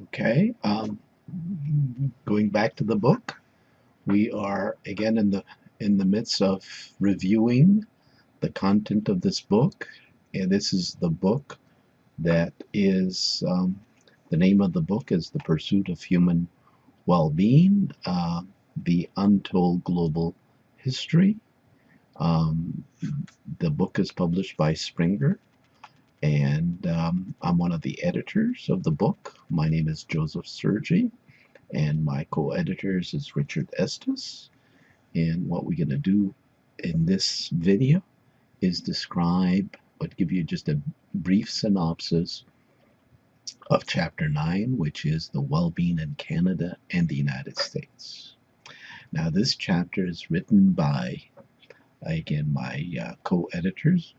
Okay, going back to the book, we are again in the midst of reviewing the content of this book, and this is the book that is the name of the book is The Pursuit of Human Well-Being, the Untold Global History. Um, the book is published by Springer, and I'm one of the editors of the book. My name is Joseph Sergi, and my co-editors is Richard Estes. And what we're going to do in this video is describe or give you just a brief synopsis of Chapter 9, which is the well-being in Canada and the United States. Now, this chapter is written by, again, my co-editors,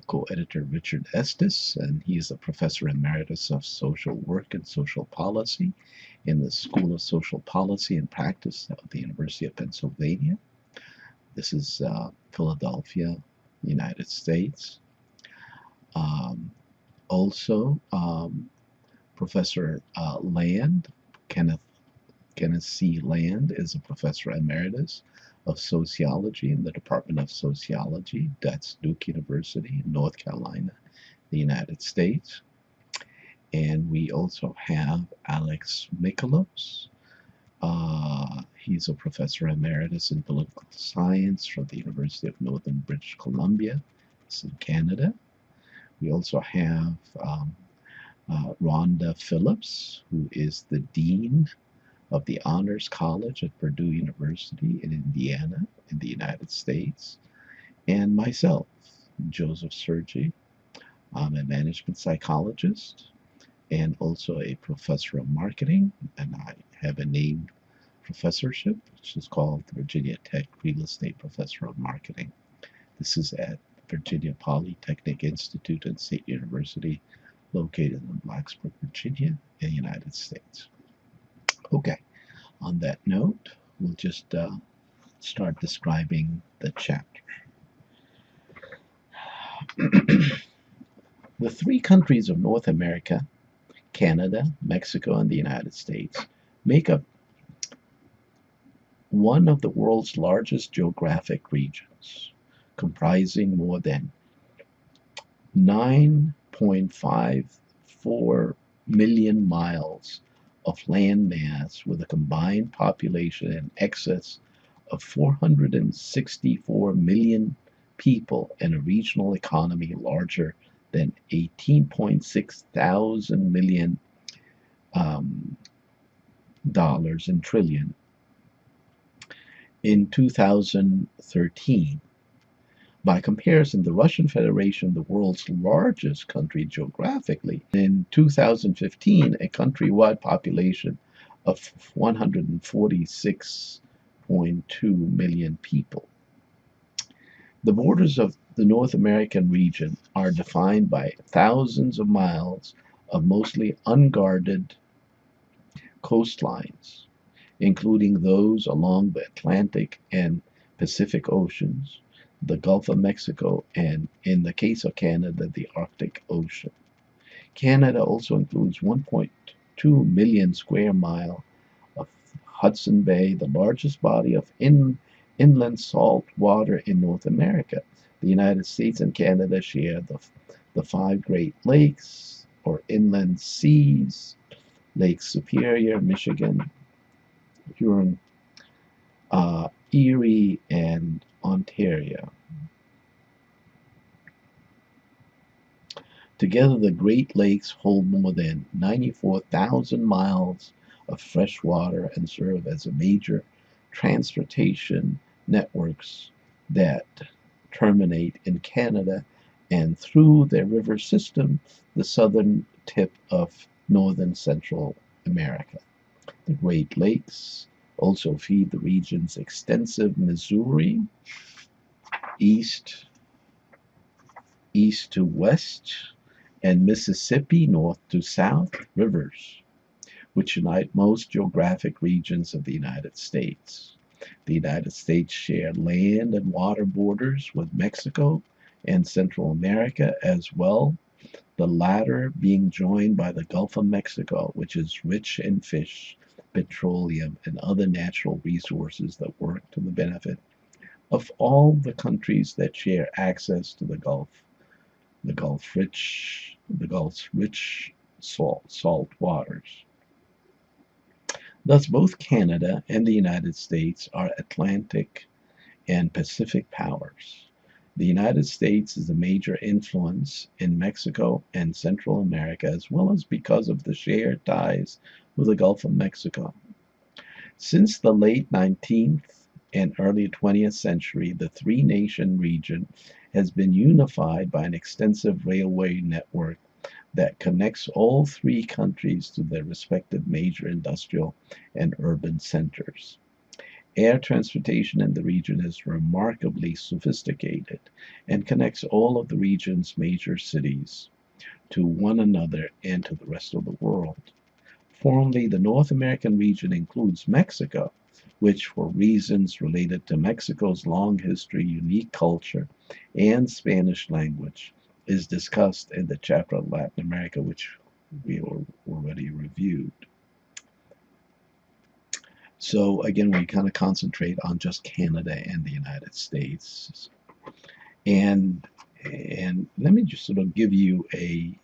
co-editor Richard Estes, and he is a professor emeritus of social work and social policy in the School of Social Policy and Practice at the University of Pennsylvania. This is Philadelphia, United States. Also, Professor Land, Kenneth C. Land, is a professor emeritus of sociology in the Department of Sociology. That's Duke University in North Carolina, the United States. And we also have Alex Mikolos. He's a professor emeritus in political science from the University of Northern British Columbia. It's in Canada. We also have Rhonda Phillips, who is the Dean of the Honors College at Purdue University in Indiana in the United States, and myself, Joseph Sergi. I'm a management psychologist and also a professor of marketing, and I have a named professorship, which is called the Virginia Tech Real Estate Professor of Marketing. This is at Virginia Polytechnic Institute and State University, located in Blacksburg, Virginia, in the United States. Okay, on that note, we'll just start describing the chapter. The three countries of North America, Canada, Mexico, and the United States, make up one of the world's largest geographic regions, comprising more than 9.54 million miles of land mass, with a combined population in excess of 464 million people and a regional economy larger than 18.6 thousand million dollars in trillion. In 2013, by comparison, the Russian Federation, the world's largest country geographically, in 2015, a countrywide population of 146.2 million people. The borders of the North American region are defined by thousands of miles of mostly unguarded coastlines, including those along the Atlantic and Pacific Oceans, the Gulf of Mexico, and, in the case of Canada, the Arctic Ocean. Canada also includes 1.2 million square miles of Hudson Bay, the largest body of inland salt water in North America. The United States and Canada share the five Great Lakes, or inland seas: Lake Superior, Michigan, Huron, Erie, and Ontario. Together, the Great Lakes hold more than 94,000 miles of fresh water and serve as a major transportation networks that terminate in Canada and through their river system, the southern tip of northern Central America. The Great Lakes also feed the region's extensive Missouri east to west and Mississippi north to south rivers, which unite most geographic regions of the United States. The United States share land and water borders with Mexico and Central America, as well the latter being joined by the Gulf of Mexico, which is rich in fish, petroleum, and other natural resources that work to the benefit of all the countries that share access to the Gulf. The Gulf's rich salt waters. Thus, both Canada and the United States are Atlantic and Pacific powers. The United States is a major influence in Mexico and Central America, as well as because of the shared ties with the Gulf of Mexico. Since the late 19th and early 20th century, the three-nation region has been unified by an extensive railway network that connects all three countries to their respective major industrial and urban centers. Air transportation in the region is remarkably sophisticated and connects all of the region's major cities to one another and to the rest of the world. Formally, the North American region includes Mexico, which, for reasons related to Mexico's long history, unique culture, and Spanish language, is discussed in the chapter on Latin America, which we already reviewed. So again, we kind of concentrate on just Canada and the United States. And let me just sort of give you a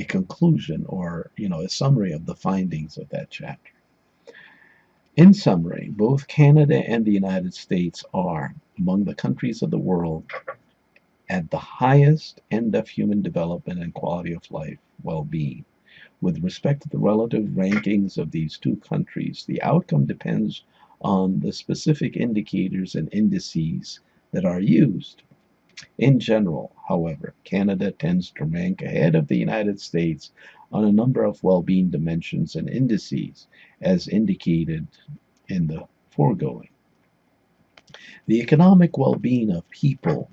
conclusion, or a summary of the findings of that chapter. In summary, both Canada and the United States are among the countries of the world at the highest end of human development and quality of life well-being. With respect to the relative rankings of these two countries, the outcome depends on the specific indicators and indices that are used. In general, however, Canada tends to rank ahead of the United States on a number of well-being dimensions and indices, as indicated in the foregoing. The economic well-being of people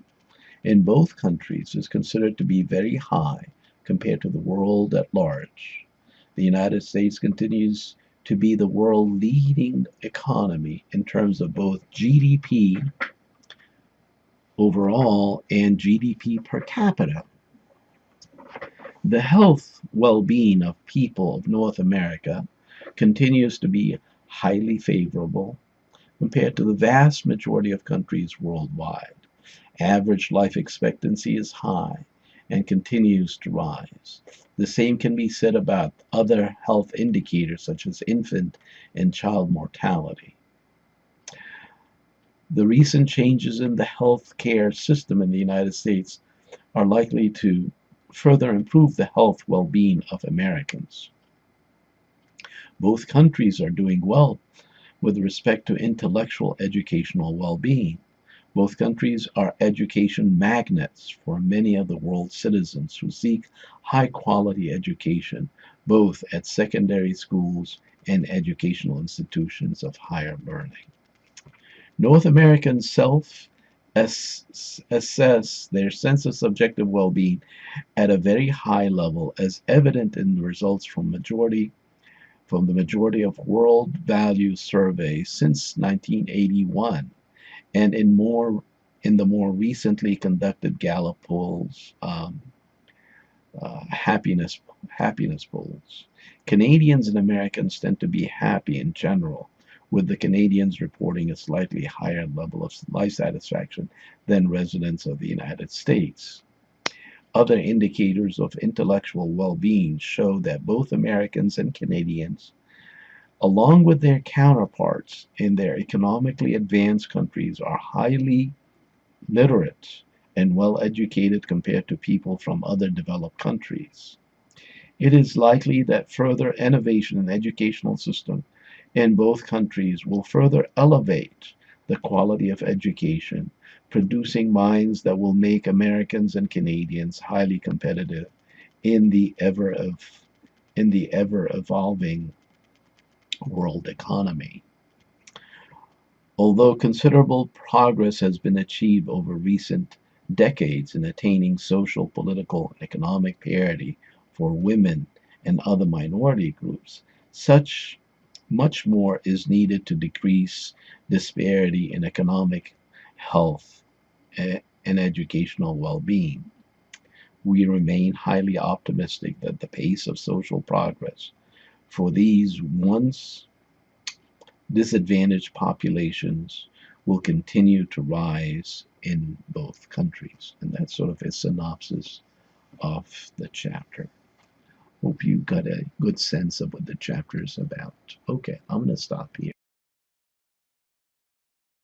in both countries is considered to be very high compared to the world at large. The United States continues to be the world leading economy in terms of both GDP overall and GDP per capita. The health well-being of people of North America continues to be highly favorable compared to the vast majority of countries worldwide. Average life expectancy is high and continues to rise. The same can be said about other health indicators such as infant and child mortality. The recent changes in the health care system in the United States are likely to further improve the health well-being of Americans. Both countries are doing well with respect to intellectual educational well-being. Both countries are education magnets for many of the world's citizens who seek high-quality education, both at secondary schools and educational institutions of higher learning. North Americans self-assess their sense of subjective well-being at a very high level, as evident in the results from the majority of world value surveys since 1981, and in the more recently conducted Gallup polls, happiness polls. Canadians and Americans tend to be happy in general, with the Canadians reporting a slightly higher level of life satisfaction than residents of the United States. Other indicators of intellectual well-being show that both Americans and Canadians, along with their counterparts in their economically advanced countries, are highly literate and well-educated compared to people from other developed countries. It is likely that further innovation in the educational system in both countries will further elevate the quality of education, producing minds that will make Americans and Canadians highly competitive in the ever-evolving world economy. Although considerable progress has been achieved over recent decades in attaining social, political, and economic parity for women and other minority groups, much more is needed to decrease disparity in economic health and educational well-being. We remain highly optimistic that the pace of social progress for these once disadvantaged populations will continue to rise in both countries. And that's sort of a synopsis of the chapter. Hope you got a good sense of what the chapter is about. Okay, I'm going to stop here.